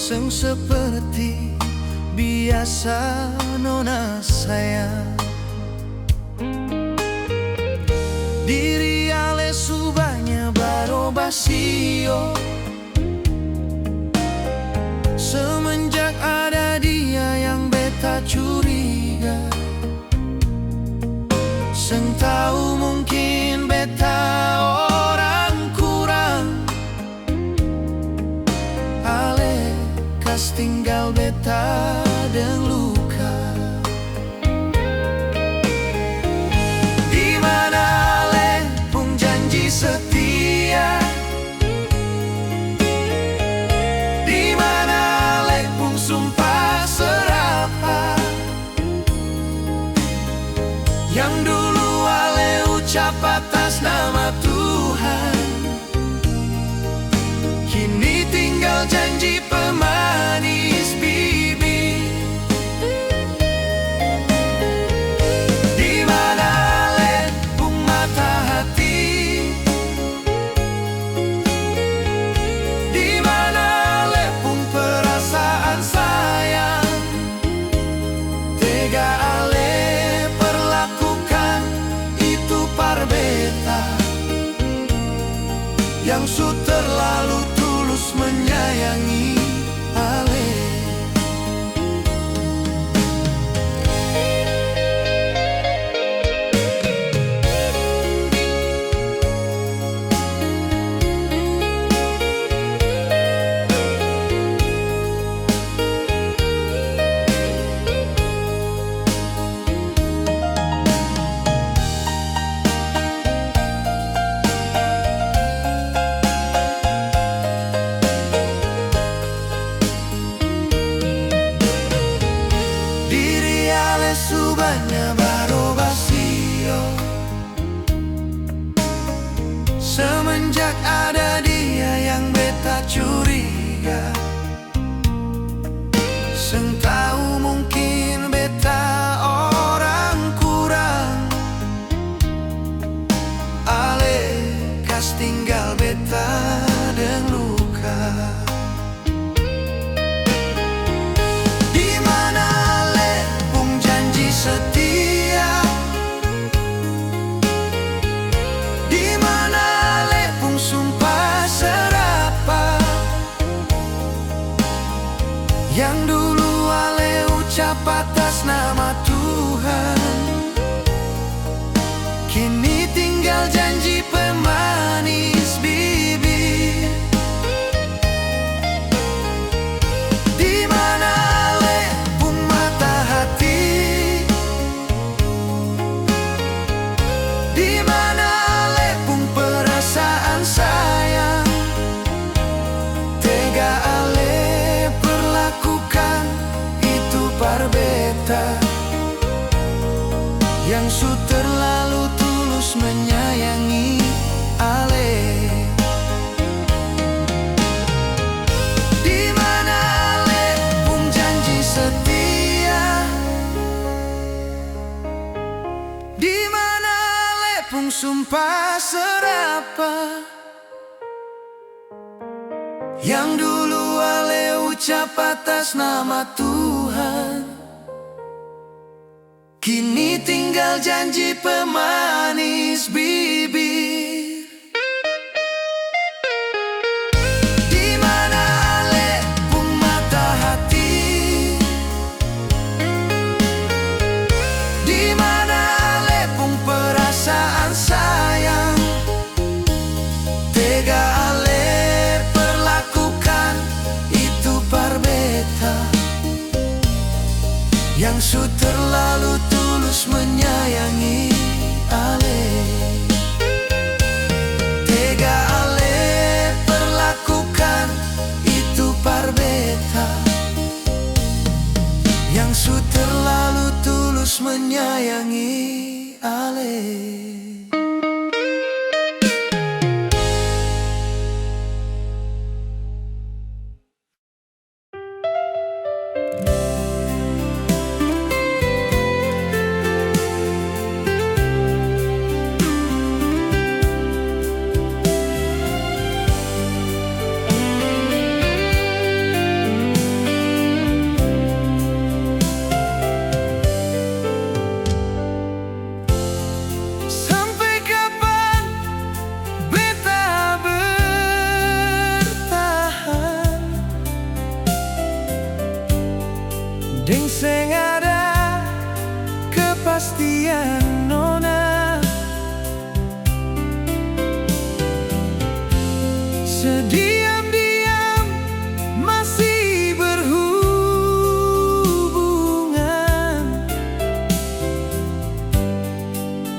Seng seperti biasa nona sayang, diri ale subahnya barobasio. Semenjak ada dia yang beta curiga, seng tahu mungkin beta orang kurang. Ale kas tinggal beta deng luka. Di mana ale pun janji setia, di mana ale pun sumpah serapah, yang dulu ale ucap atas nama Tuhan, kini tinggal janji pemanis bibir. Di mana ale pun mata hati, di mana ale pun perasaan sayang, tega ale perlakukan itu par beta, yang su terlalu tulus menyayangi ale. Subahnya barobasio. Semenjak ada dia yang beta curiga, seng tahu mungkin beta orang kurang. Ale kas tinggal beta deng luka. Setia, di mana ale pun sumpah serapah, yang dulu ale ucap atas nama Tuhan, kini tinggal janji pemanis bibir. Di mana ale pun mata hati, di mana ale pun perasaan sayang, tega ale perlakukan itu par beta, yang su terlalu tulus menyayangi ale. Di mana ale pun janji setia, di mana pun sumpah serapah, yang dulu ale ucap atas nama Tuhan, kini tinggal janji pemanis bibir. Di mana ale pun mata hati, di mana ale pun perasaan sayang, tega ale perlakukan itu par beta, yang su terlalu tulus menyayangi ale. Tega ale perlakukan itu par beta, yang su terlalu tulus menyayangi ale. Sediam-diam masih berhubungan,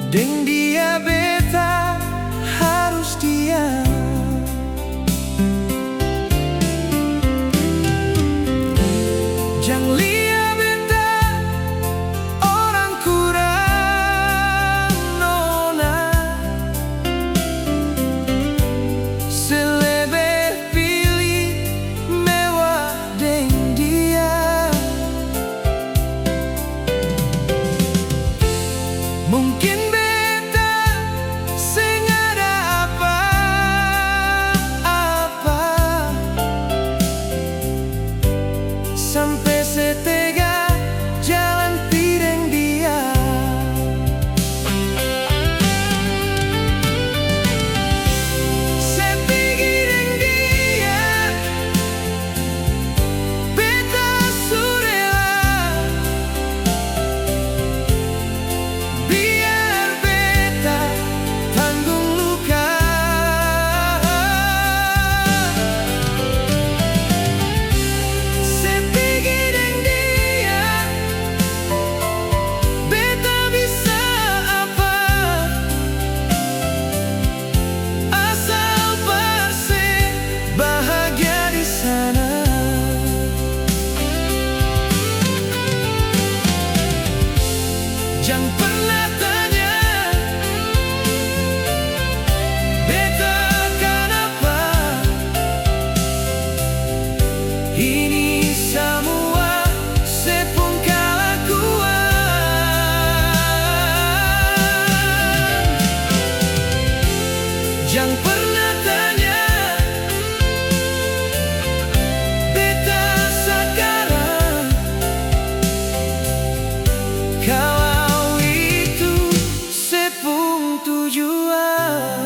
deng dia beta harus diam. Jang lia beta orang kurang nona, selebih pilih mewah deng dia. Mungkin beta seng ada apa-apa, sampai setega jalan pireng dia. Sepigi deng dia, beta surela, biar beta tanggung luka. Sepigi deng dia, beta bisa apa, asal parse bahagia di sana. Jangan pernah tanya beta kenapa, ini semua sepung kelakuan. Jangan pernah tanya beta sekarang, kalau itu sepung tujuan.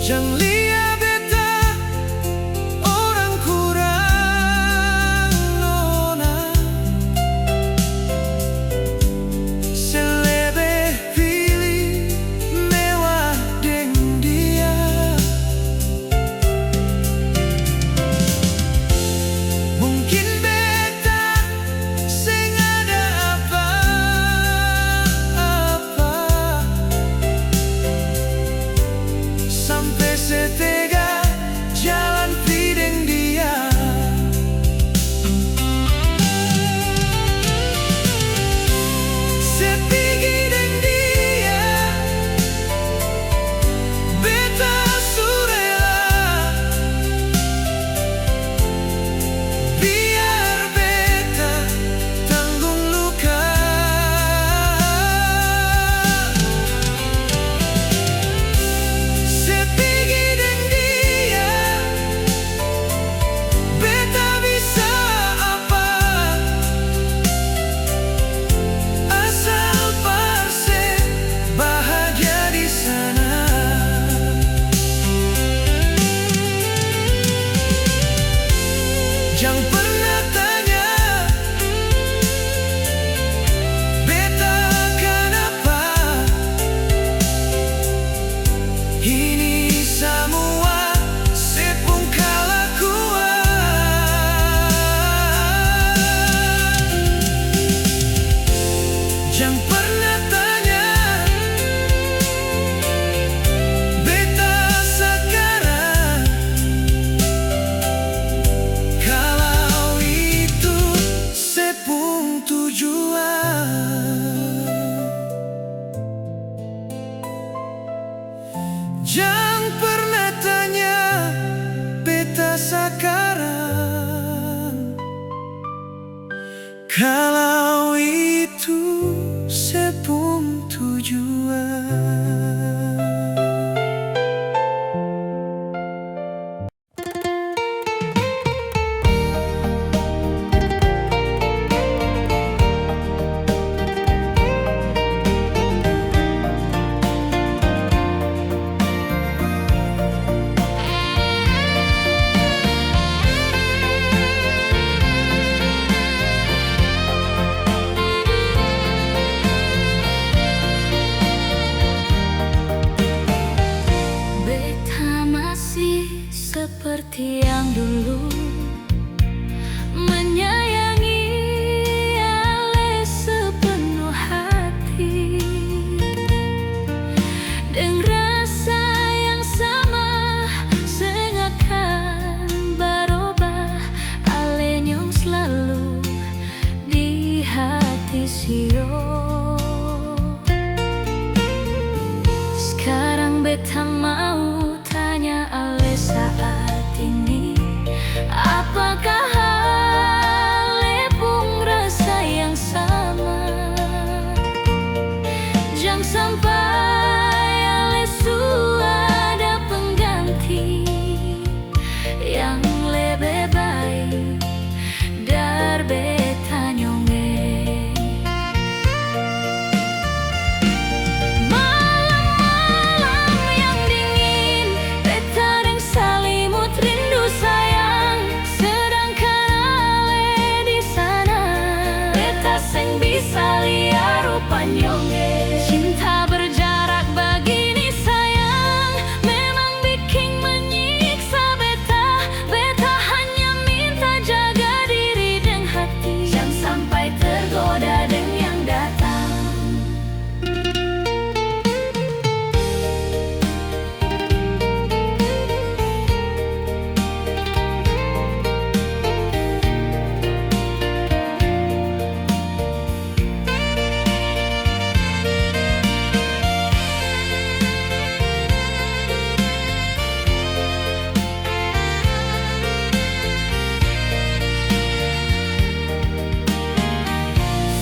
Jangan lia beta orang kurang nona, selebih pilih mewah deng dia. Mungkin beta seng ada apa-apa, sampai setega jalan pireng dia. Sepigi deng dia, beta surela, biar beta tanggung luka. Sepigi deng dia, beta bisa apa, asal parse bahagia di sana. Jangan pernah tanya beta kenapa, ini semua sepung kelakuan. Jangan pernah tanya beta sekarang, kalau itu sepung tujuan. Jangan pernah tanya beta sekarang, kalau itu sepung tujuan. sio. Sekarang beta mau tanya ale saat ini, apakah ale pun rasa yang sama? Jangan sampai ale ada pengganti yang lebih baik dari beta nyonge. Malam-malam yang dingin, beta deng salimut rindu sayang. Sedangkan ale di sana, beta seng bisa lihat rupa nyonge. Cinta berjarak begini sayang, memang bikin menyiksa beta. Beta hanya minta jaga diri dan hati, jangan sampai tergoda dengan yang datang.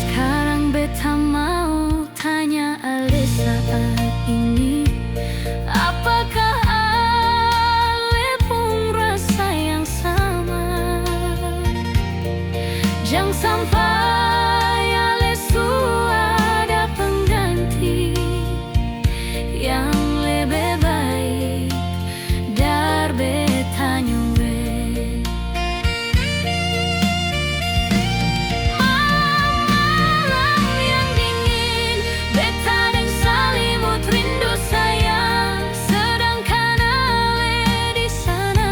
Sekarang beta mau tanya ale saat ini, apakah ale pun rasa yang sama? Jangan sampai ale ada pengganti yang lebih baik dari beta nyonge. Malam yang dingin, beta deng salimut rindu sayang. Sedangkan ale di sana,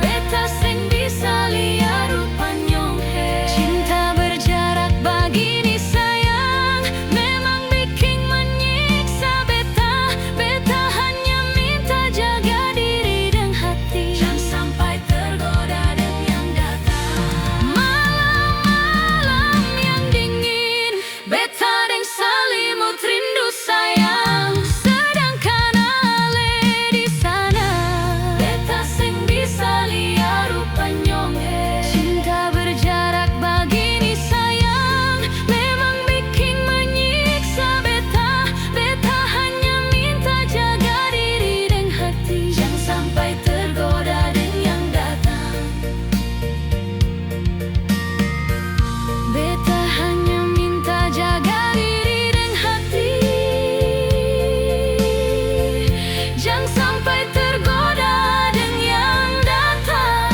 beta seng bisa lihat rupa nyonge. Cinta berjarak begini sayang, memang bikin menyiksa beta. Beta hanya minta jaga diri dan hati, jangan sampai tergoda dengan yang datang. Malam-malam yang dingin, beta deng salimut rindu sayang. Sedangkan ale di sana, beta seng bisa lihat rupa nyonge. Cinta berjarak begini sayang, memang bikin menyiksa beta. Beta hanya minta jaga diri dan hati, jangan sampai tergoda dengan yang datang. Beta hanya minta jaga diri dan hati, jangan sampai tergoda dengan yang datang.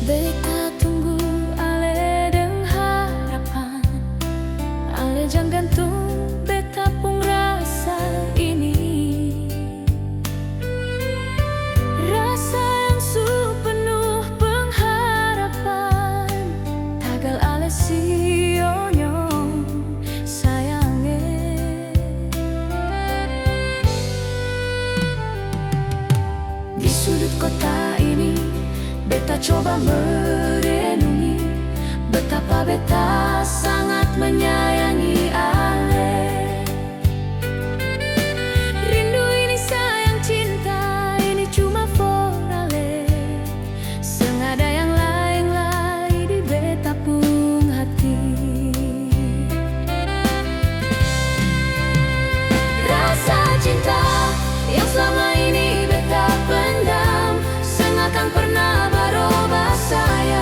Beta tunggu ale deng harapan, ale jangan gantung beta pun rasa ini. Rasa yang penuh pengharapan, tagal ale sionyong sayange. Di sudut kota ini, beta coba merenungi betapa beta sangat menyayangi ale. Rindu ini sayang, cinta ini cuma for ale. Sengada yang lain-lain di beta pun hati. Rasa cinta yang selama ini beta pendam, seng akan pernah berubah sayang.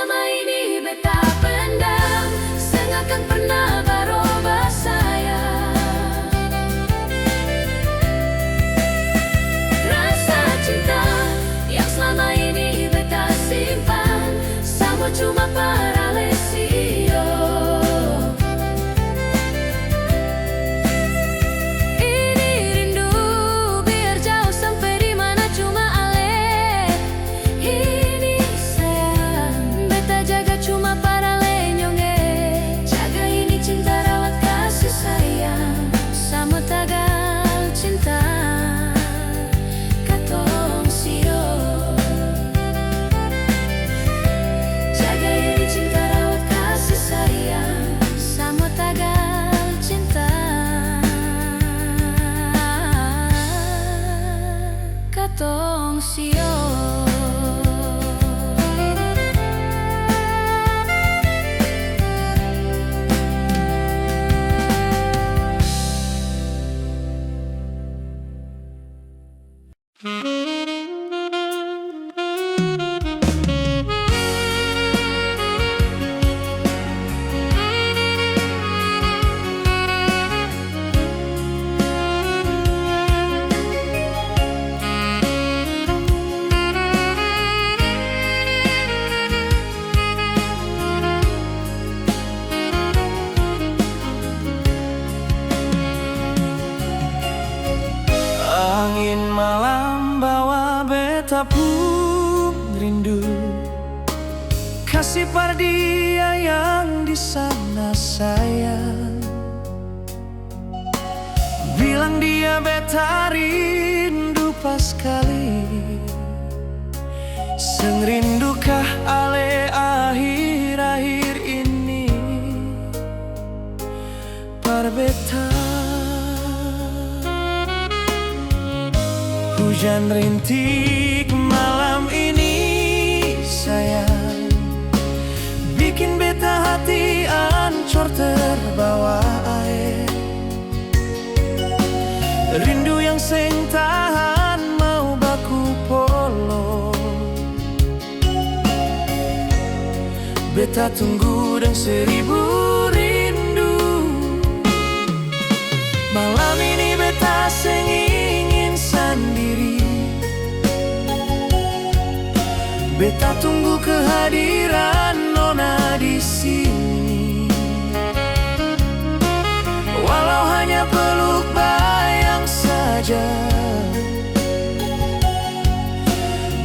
selama ini beta pendam, sengakan pernah baroba sayang. Rasa cinta yang selama ini beta simpan, sama cuma para lesio. Ini rindu biar jauh sampai di mana cuma ale. Ini sayang beta jaga cuma para lenyonge. Jaga ini cinta rawat kasih sayang, sama tagal cinta katong sio. Jaga ini cinta rawat kasih sayang, sama tagal cinta katong sio. Angin malam bawa beta pun rindu, kasih pada dia yang di sana sayang. Bilang dia beta rindu pas kali, seng rindukah ale akhir-akhir ini par beta. Hujan rintik malam ini sayang, bikin beta hati ancur terbawa air. Rindu yang seng tahan mau baku polo, beta tunggu dan seribu rindu. Malam ini beta seng ingin sendiri, beta tunggu kehadiran nona di sini. Walau hanya peluk bayang saja,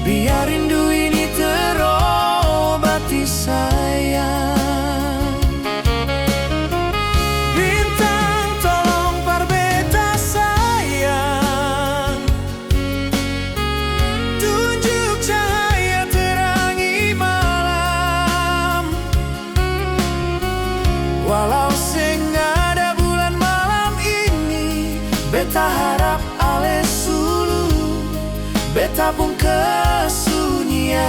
biar rindu ini terobati sayang. Bintang tolong par beta sayang, tunjuk cahaya terangi malam. Walau seng ada bulan malam ini, beta harap ale sulu, beta pun kesunyian.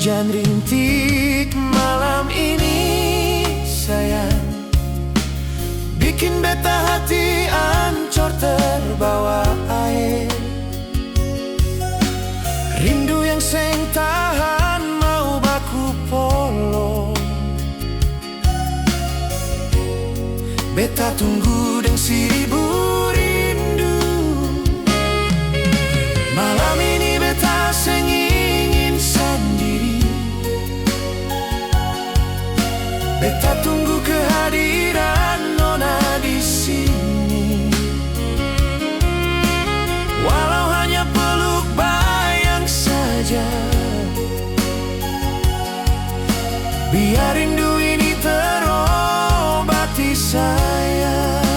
Hujan rintik malam ini sayang, bikin beta hati ancur terbawa air. Rindu yang seng tahan mau baku polo, beta tunggu dengan seribu rindu. Malam ini beta seng ingin sendiri, beta tunggu kehadiran nona di sini. Walau hanya peluk bayang saja, biar rindu ini terobati sayang.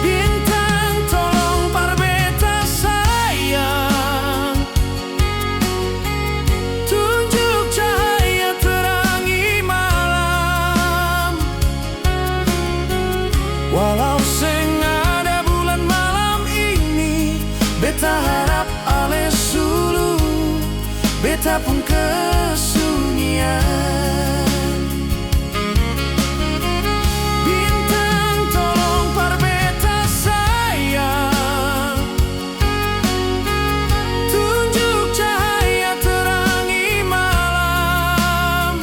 Bintang tolong par beta sayang, beta pun kesunyian. Bintang tolong par beta sayang, tunjuk cahaya terangi malam.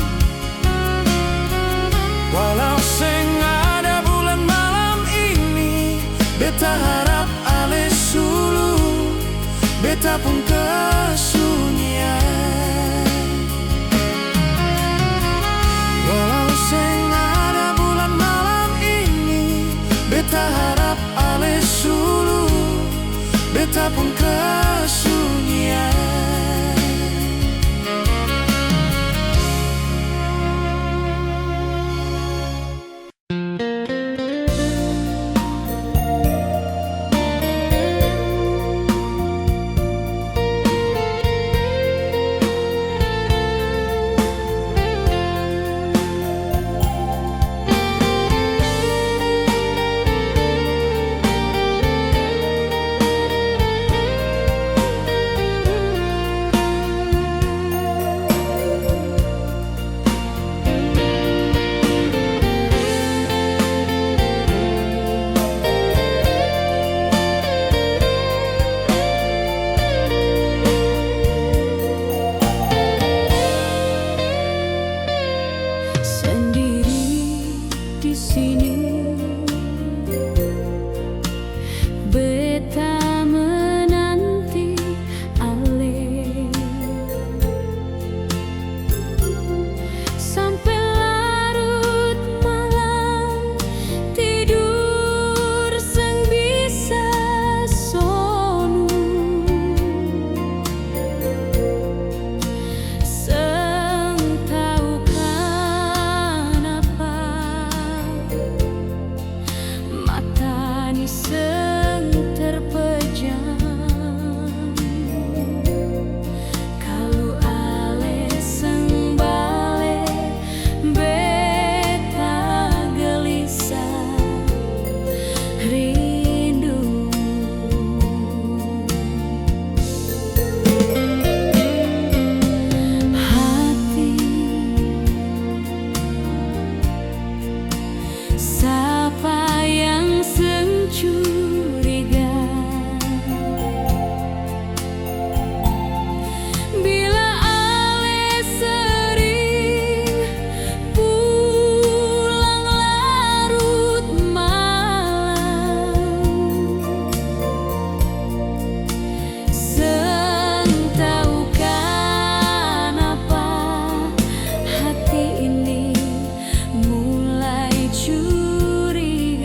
Walau seng ada bulan malam ini, beta harap ale sulu, beta pun kesunyian. Walau seng ada bulan malam ini, beta harap ale sulu, beta pun kesunyian. Di sini beta menanti ale sampai larut malam, tidur seng bisa sonu. Seng tahu kenapa mata ni seng terpejam. Kalau ale seng bale, beta gelisah rindu. Hati siapa yang seng curiga bila ale sering pulang larut malam. Seng tahu kenapa hati ini mulai curiga.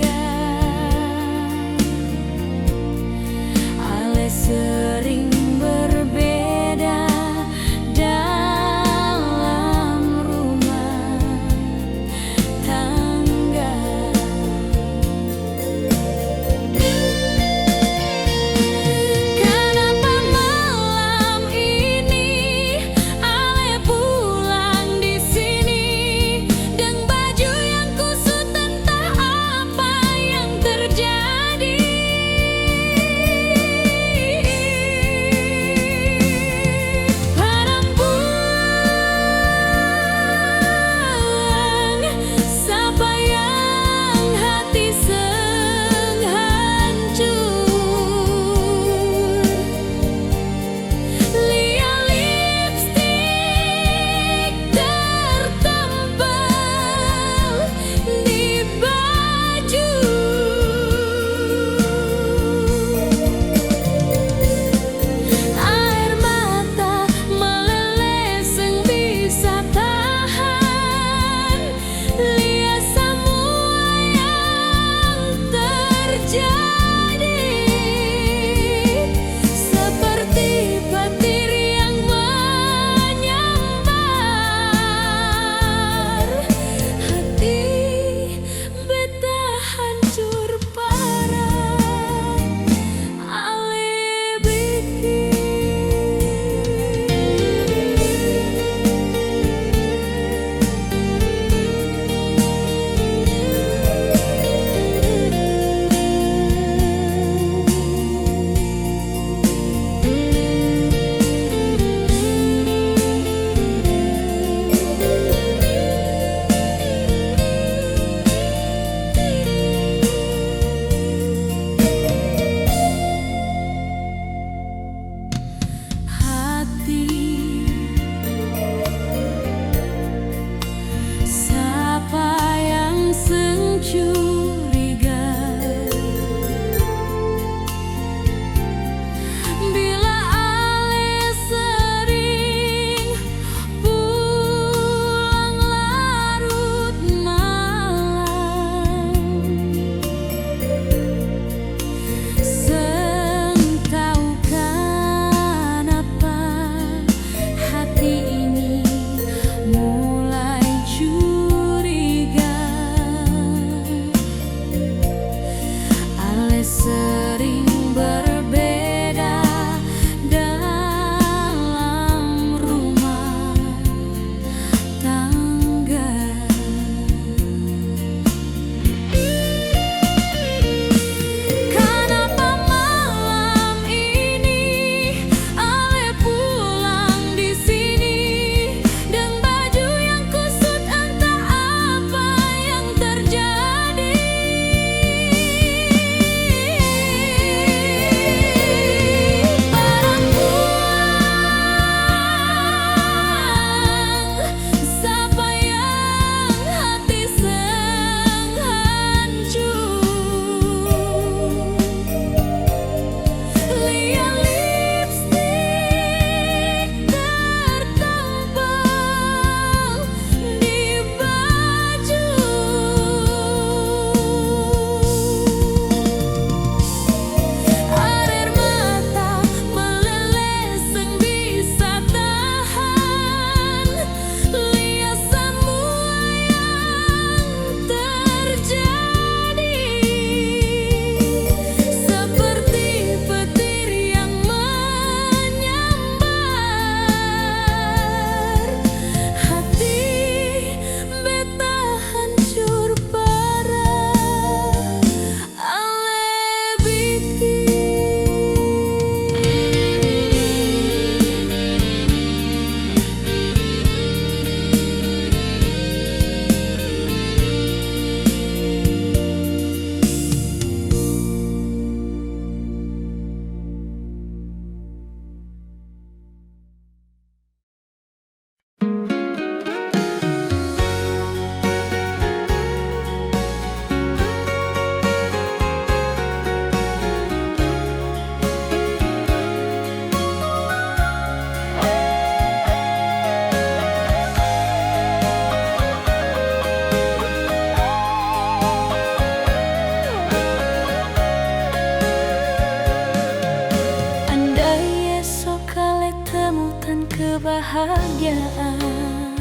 kebahagiaan.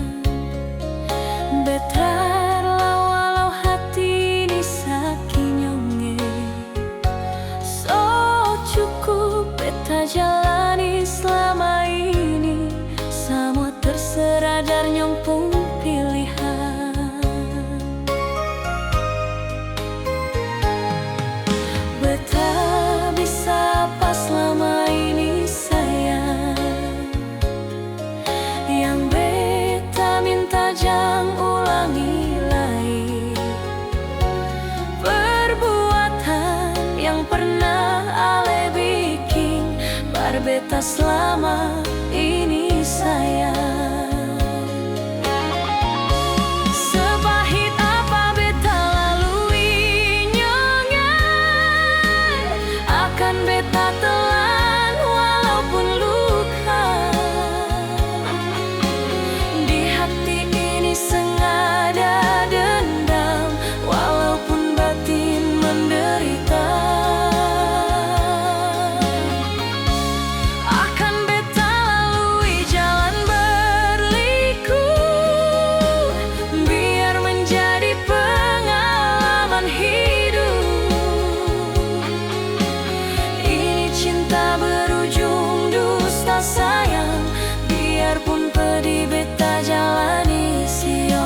Betar walau hati ini sakinyonge, so cukup beta jalani selama ini. Semua terserah dari nyong pun pilihan. Beta bisa apa selama ini sayang, yang beta minta jangan ulangi lagi perbuatan yang pernah ale bikin bar beta selama ini sayang. Sepahit apa beta lalui nyonya, akan beta telan walaupun luka. Di hati ini sengaja dendam, walaupun batin menderita. Akan beta lalui jalan berliku, biar menjadi pengalaman hidup. Ini cinta berujung dusta sayang, biarpun pedih beta jalani sio.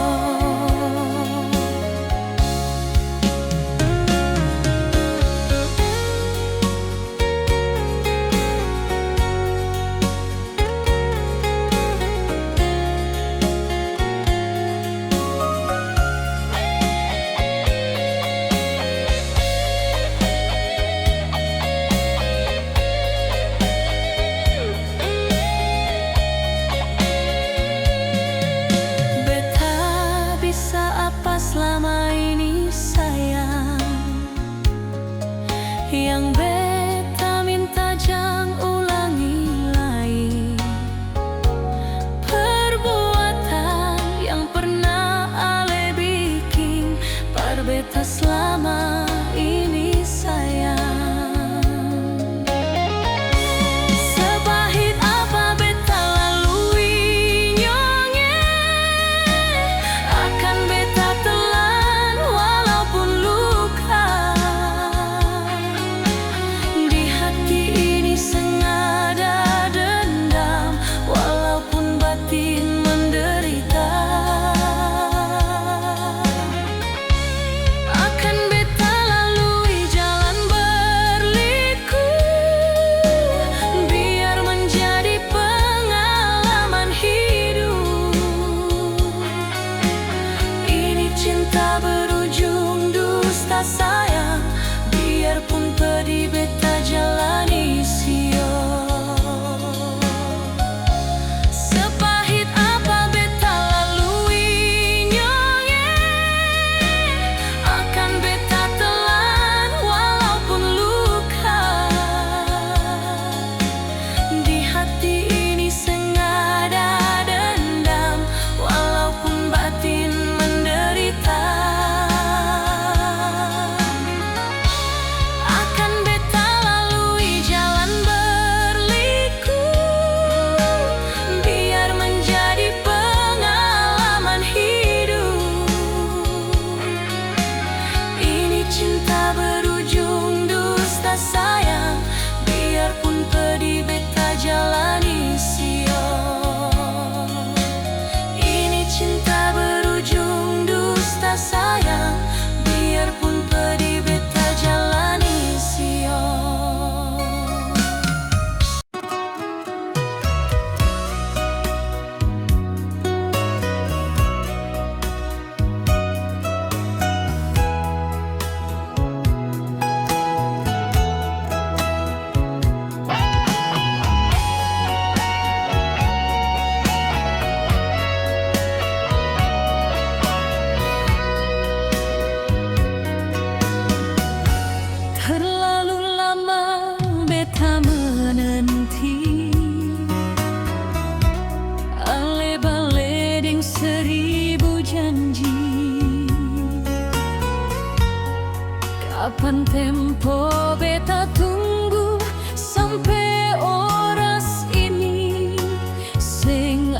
Beta bisa apa selama ini sayang, yang beta minta jangan ulangi lagi perbuatan yang pernah ale bikin par beta selama ini sayang. Sepahit apa beta lalui nyonya, akan beta telan walaupun luka. Di hati ini sengaja dendam, walaupun batin menderita. Akan beta lalui jalan berliku, biar menjadi pengalaman hidup. Ini cinta berujung dusta sayang, biarpun pedih beta jalani sio. Sepahit apa beta lalui nyonya, akan beta telan walaupun luka. Di hati ini sengaja dendam, walaupun batin menderita. Akan beta lalui jalan berliku, biar menjadi pengalaman hidup. Ini cinta berujung dusta sayang, biarpun pedih beta jalani sio. Ini cinta berujung dusta sayang, biarpun pedih beta jalani sio. Terlalu lama beta menanti, ale baleding seribu janji. Kapan tempo beta tunggu sampai oras ini, sing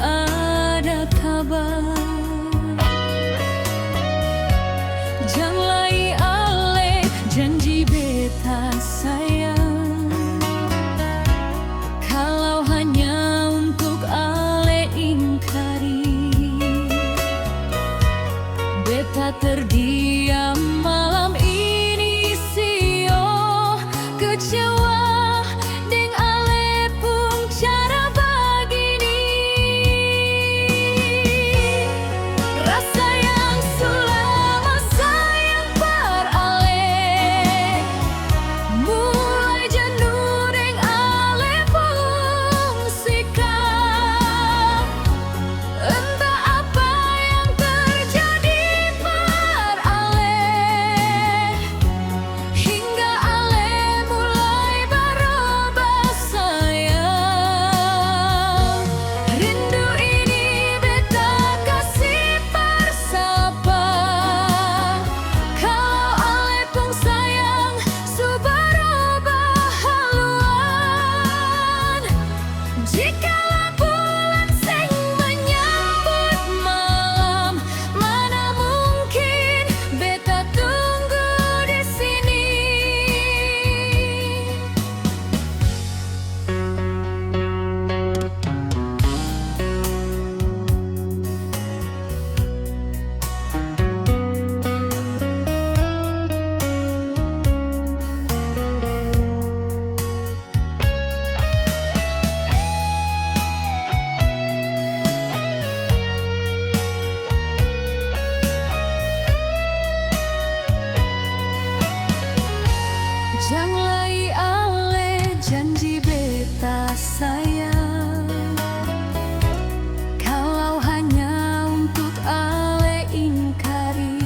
Janganlah ale janji beta sayang, kalau hanya untuk ale ingkari.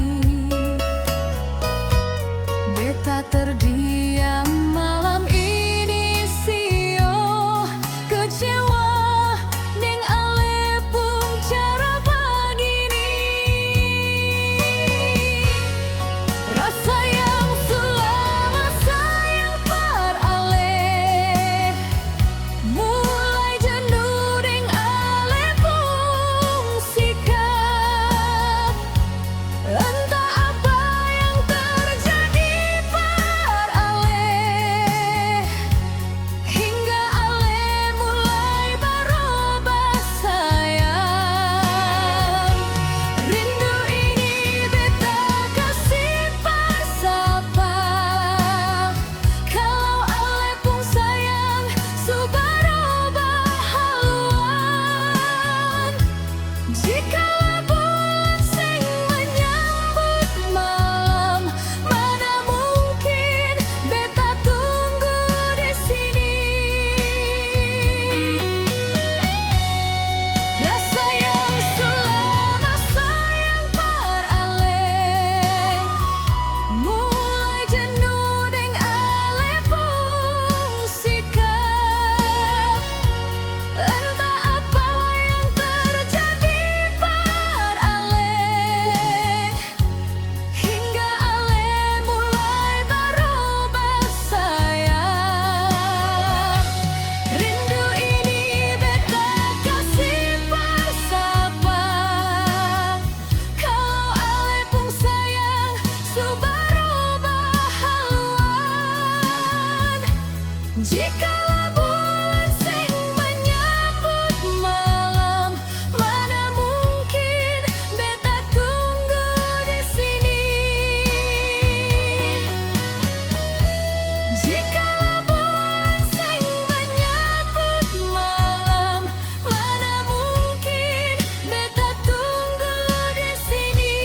Beta terdiam malam ini sio, kecewa deng ale pun cara begini. Rasa yang selama sayang par ale, mulai jenuh deng ale pun sikap. Entah apa yang terjadi par ale, hingga ale mulai berubah sayang. Rindu ini beta kasih par sapa, kalau ale pun sayang su berubah haluan. Jikalau bulan sing menyambut malam, mana mungkin beta tunggu di sini. Rasa yang selama sayang par ale, mulai jenuh deng ale pun sikap. Entah apa yang terjadi par ale, hingga ale mulai berubah sayang. Rindu ini beta kasih par sapa, kalau ale pun sayang su berubah haluan. Jikalau bulan sing menyambut malam, mana mungkin beta tunggu di sini. Jikalau bulan sing menyambut malam, mana mungkin beta tunggu di sini.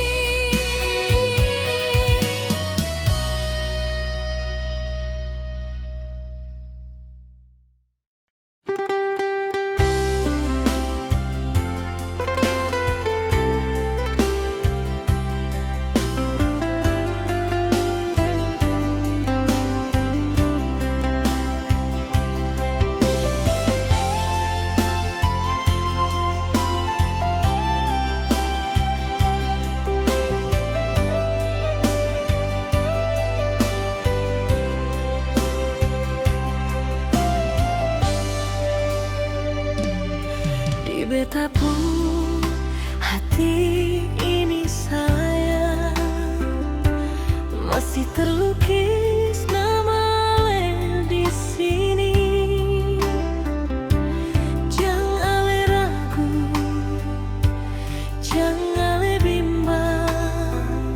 Di beta pun hati ini sayang, masih terlukis nama ale di sini. Jangan ale ragu, jangan ale bimbang,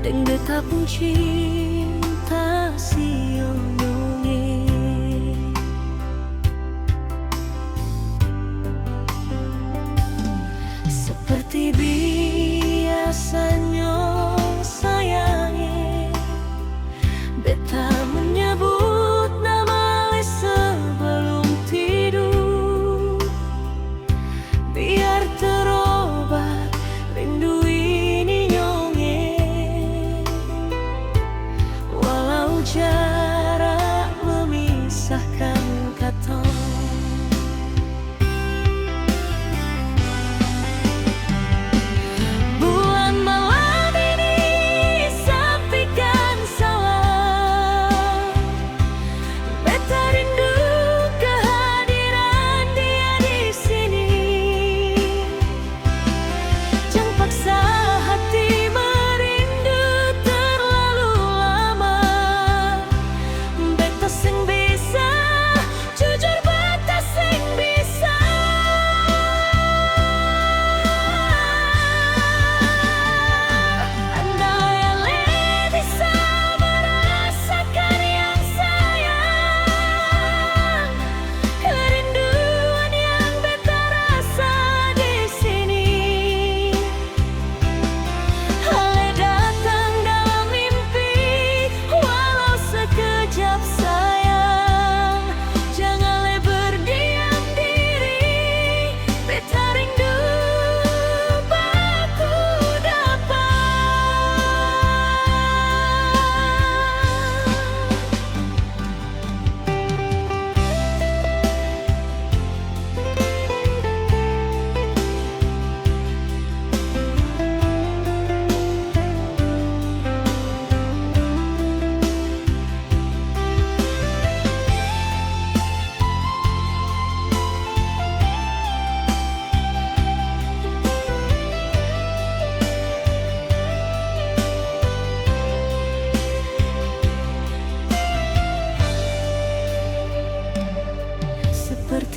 deng beta pun cinta sio nyonge. Seperti biasanya sayangi, beta menyebut nama ale sebelum tidur, biar terobat rindu ini nyonge. Walau jarak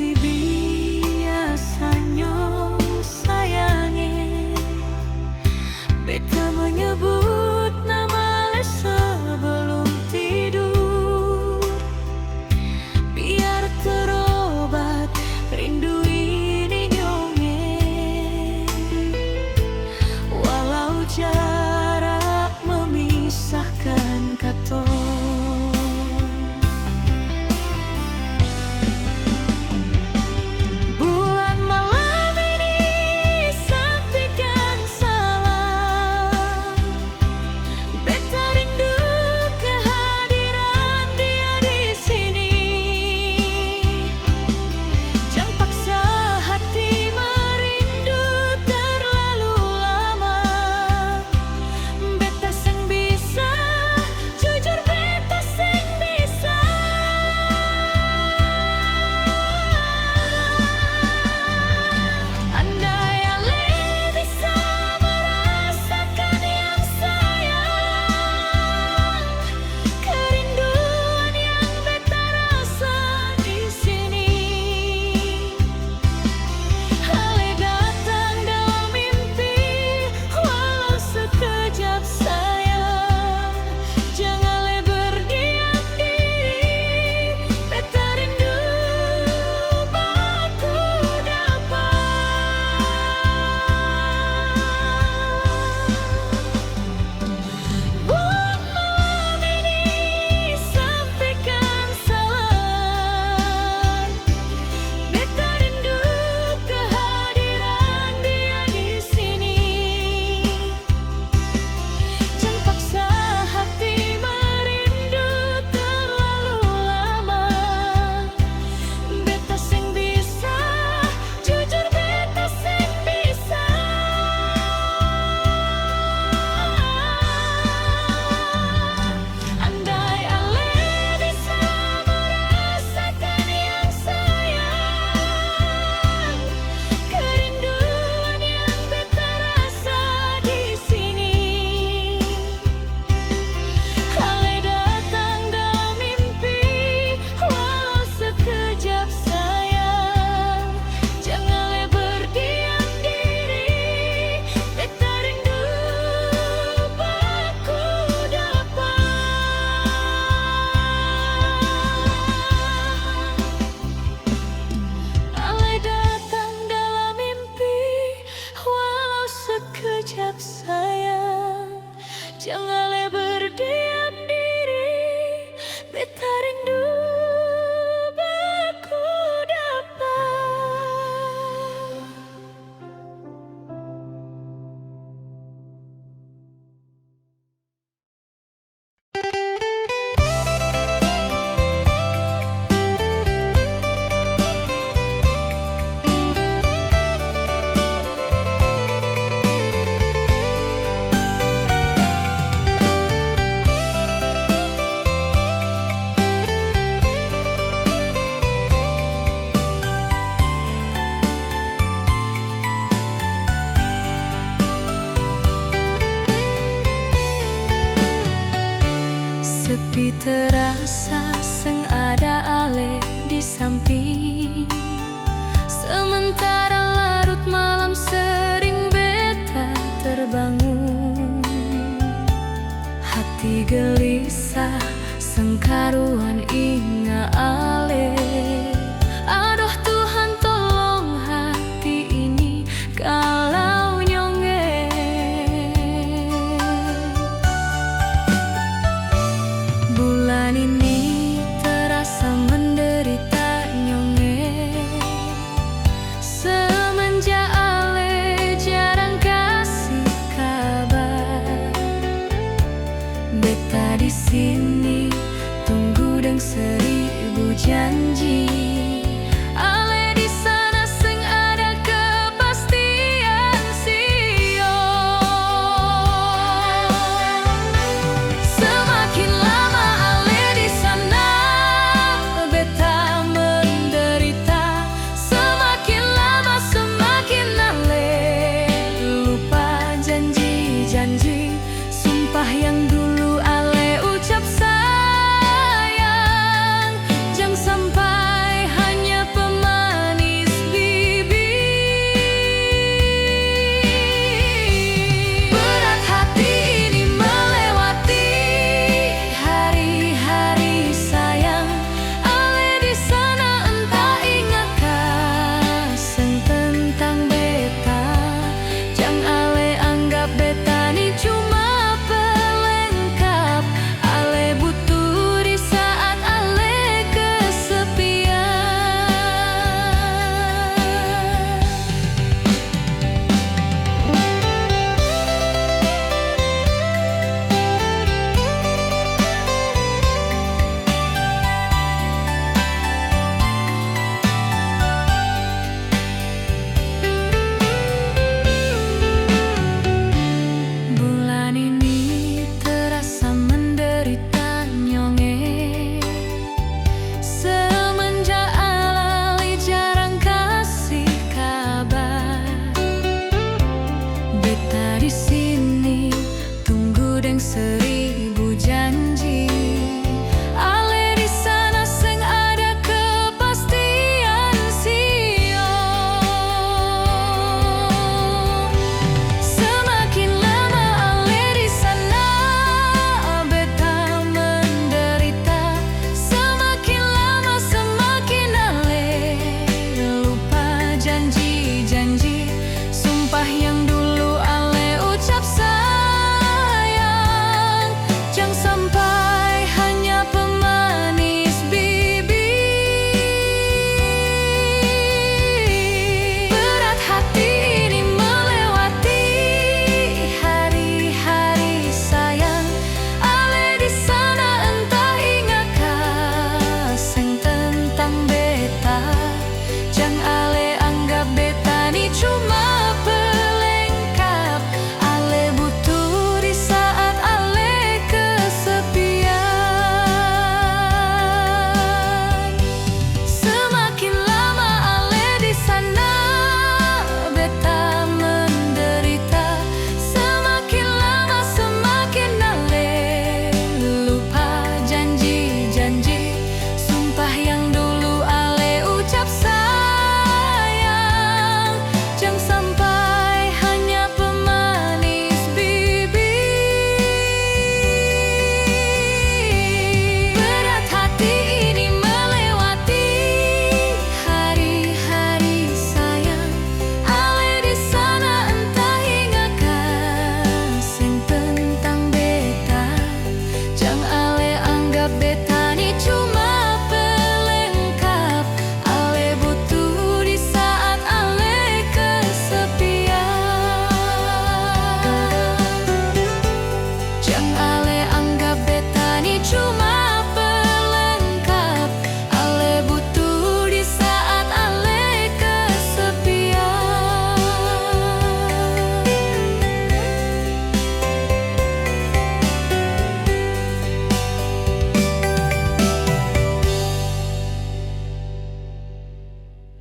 Si biasanya sayange beta menyebut nama le sebelum tidur, biar terobat rindu ini nyongeng. Walau jarak memisahkan katong, jangan le berdiam diri, beta rindu baku dapat. Sepi terasa seng ada ale di samping, sementara larut malam sering beta terbangun. Hati gelisah sengkaruan inga ale. Aduh Tuhan tolong hati ini kalau nyonge. Bulan ini terasa menderita nyonge, semenjak ale jarang kasih kabar. Beta di sini tunggu dengan 1000 janji.